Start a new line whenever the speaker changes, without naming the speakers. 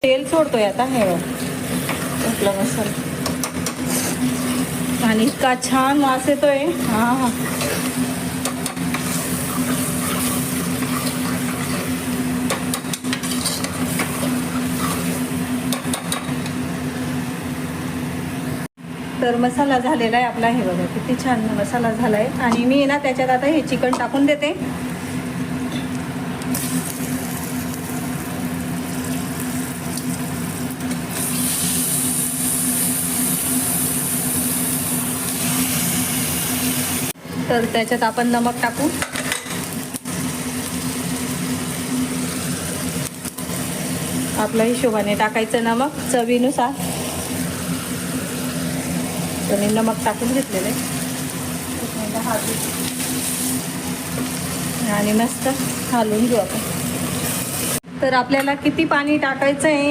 तेल सोडतोय आता हे आपला मसाला आणि इतका छान वास येतोय. हा तर मसाला झालेला आहे आपला. हे बघा किती छान मसाला झाला आहे. आणि मी ना त्याच्यात आता हे चिकन टाकून देते. तर त्याच्यात आपण नमक टाकू. आपल्या हिशोबाने टाकायचं नमक चवीनुसार. तर मी नमक टाकून घेतलेलं आहे आणि मस्त घालून घेऊ आपण. तर आपल्याला किती पाणी टाकायचं आहे